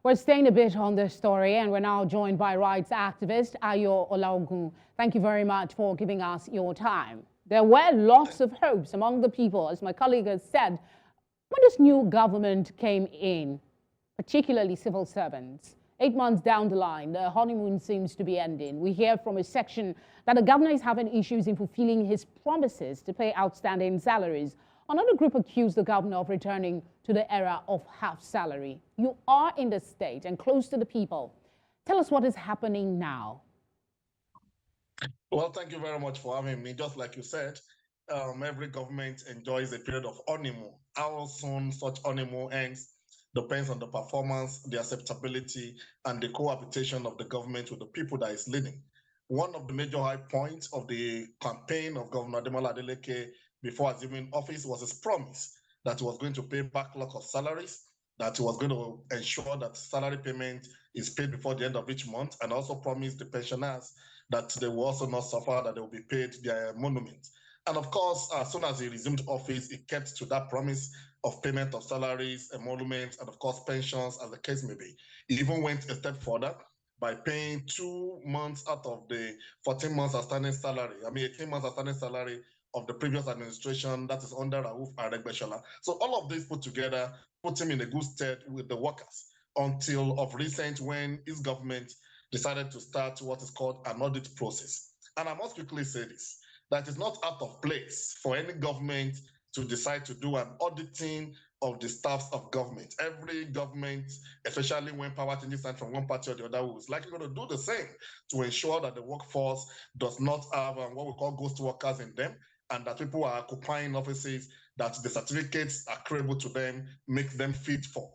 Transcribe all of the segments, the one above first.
We're staying a bit on this story, and we're now joined by rights activist Olaogun. Thank you very much for giving us your time. There were lots of hopes among the people, as my colleague has said, when this new government came in, particularly civil servants. 8 months down the line, the honeymoon seems to be ending. We hear from a section that the governor is having issues in fulfilling his promises to pay outstanding salaries. Another group accused the governor of returning to the era of half salary. You are in the state and close to the people. Tell us what is happening now. Well, thank you very much for having me. Just like you said, every government enjoys a period of honeymoon. How soon such honeymoon ends depends on the performance, the acceptability, and the cohabitation of the government with the people that is leading. One of the major high points of the campaign of Governor Ademola Adeleke before assuming office was his promise that he was going to pay backlog of salaries, that he was going to ensure that salary payment is paid before the end of each month, and also promised the pensioners that they will also not suffer, that they will be paid their monument. And of course, as soon as he resumed office, he kept to that promise of payment of salaries, emoluments, and of course, pensions, as the case may be. He even went a step further by paying 2 months out of the 14 months outstanding salary, 18 months outstanding salary of the previous administration, that is under Rauf Aregbesola. So all of this put together put him in a good stead with the workers until of recent when his government decided to start what is called an audit process. And I must quickly say this, that it's not out of place for any government to decide to do an auditing of the staffs of government. Every government, especially when power changes hands from one party or the other, is likely going to do the same to ensure that the workforce does not have what we call ghost workers in them, and that people are occupying offices that the certificates accruable to them make them fit for.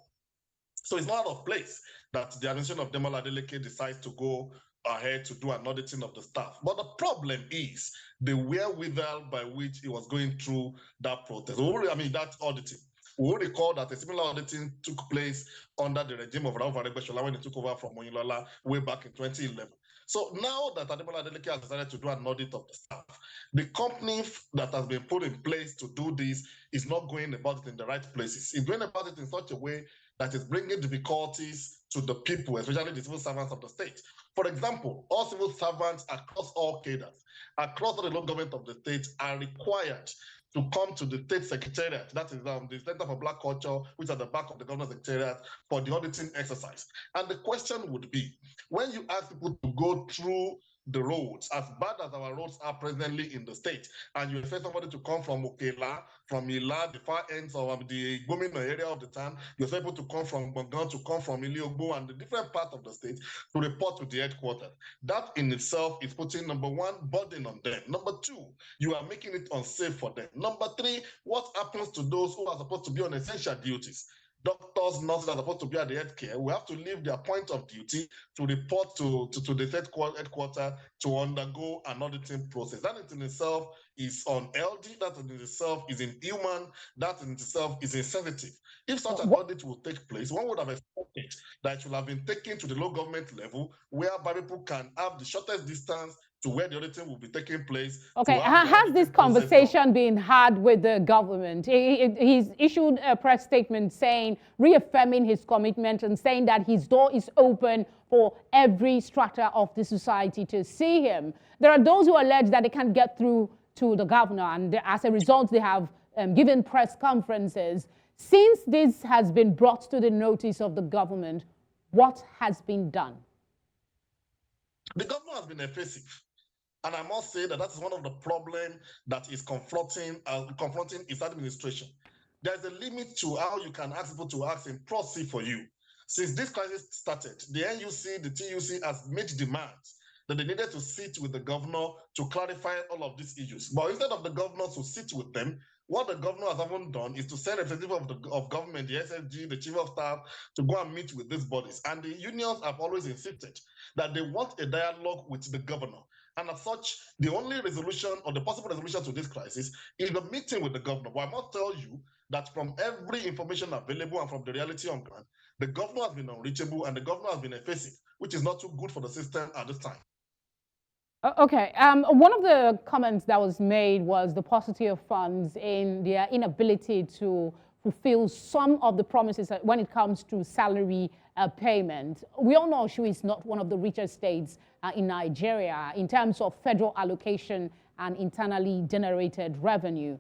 So it's not out of place that the administration of Ademola Adeleke decides to go ahead to do an auditing of the staff. But the problem is the wherewithal by which he was going through that protest. That auditing. We will recall that a similar auditing took place under the regime of Rauf Aregbesola when he took over from Oyinlola way back in 2011. So now that Ademola Adeleke has decided to do an audit of the staff, the company that has been put in place to do this is not going about it in the right places. It's going about it in such a way that is bringing difficulties to the people, especially the civil servants of the state. For example, all civil servants across all cadres, across the local government of the state, are required to come to the state secretariat, that is the Center for Black Culture, which is at the back of the governor's secretariat, for the auditing exercise. And the question would be, when you ask people to go through the roads, as bad as our roads are presently in the state, and you expect somebody to come from Okela, from Ila, the far ends of the Gomino area of the town, you expect people to come from Bongan, to come from Iliogbo, and the different parts of the state to report to the headquarters. That in itself is putting, number one, burden on them. Number two, you are making it unsafe for them. Number three, what happens to those who are supposed to be on essential duties? Doctors, nurses are supposed to be at the healthcare. We have to leave their point of duty to report to the headquarters to undergo an auditing process. That in itself is unhealthy. That in itself is inhuman. That in itself is insensitive. If such an audit will take place, one would have expected that it should have been taken to the local government level, whereby people can have the shortest distance to where the auditing will be taking place. Okay, has this conversation been had with the government? He's issued a press statement saying, reaffirming his commitment and saying that his door is open for every strata of the society to see him. There are those who allege that they can't get through to the governor, and as a result, they have given press conferences. Since this has been brought to the notice of the government, what has been done? The governor has been evasive. And I must say that is one of the problems that is confronting his administration. There's a limit to how you can ask people to ask in proxy for you. Since this crisis started, the NUC, the TUC has made demands that they needed to sit with the governor to clarify all of these issues. But instead of the governor to sit with them, what the governor has even done is to send representatives of government, the SSG, the chief of staff, to go and meet with these bodies. And the unions have always insisted that they want a dialogue with the governor. And as such, the only resolution or the possible resolution to this crisis is the meeting with the governor. But I must tell you that from every information available and from the reality on ground, the governor has been unreachable and the governor has been evasive, which is not too good for the system at this time. Okay. One of the comments that was made was the paucity of funds in their inability to fulfill some of the promises when it comes to salary payment. We all know Osun is not one of the richest states in Nigeria in terms of federal allocation and internally generated revenue.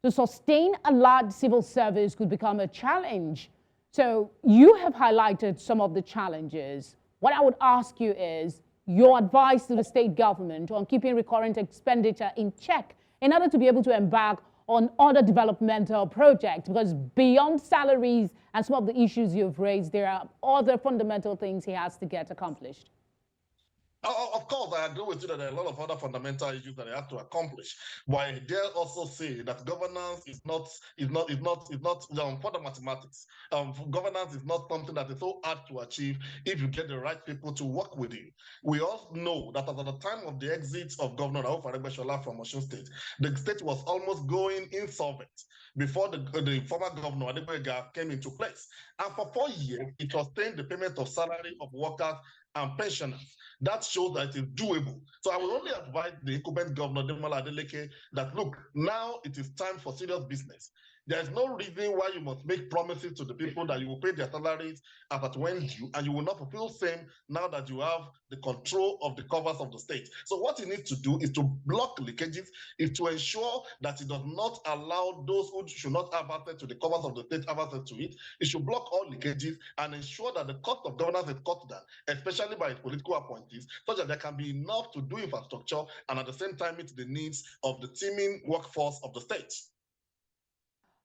To sustain a large civil service could become a challenge. So you have highlighted some of the challenges. What I would ask you is your advice to the state government on keeping recurrent expenditure in check in order to be able to embark on other developmental projects, because beyond salaries and some of the issues you've raised, there are other fundamental things he has to get accomplished. Of course, I agree with you that there are a lot of other fundamental issues that they have to accomplish. But I dare also say that governance is not for the mathematics. Governance is not something that is so hard to achieve if you get the right people to work with you. We all know that at the time of the exit of Governor Ademola from Osun State, the state was almost going insolvent before the former governor Ezewuike came into place. And for 4 years, it sustained the payment of salary of workers and pensioners. That shows that it is doable. So I will only advise the incumbent governor, Ademola Adeleke, that look, now it is time for serious business. There is no reason why you must make promises to the people that you will pay their salaries as at when due, and you will not fulfill same now that you have the control of the covers of the state. So what he needs to do is to block leakages, is to ensure that he does not allow those who should not have access to the covers of the state have access to it. He should block all leakages and ensure that the cost of governance is cut down, especially by political appointees, so that there can be enough to do infrastructure and at the same time meet the needs of the teeming workforce of the state.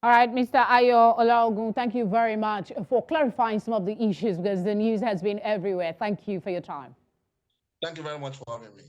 All right, Mr. Olaogun, thank you very much for clarifying some of the issues, because the news has been everywhere. Thank you for your time. Thank you very much for having me.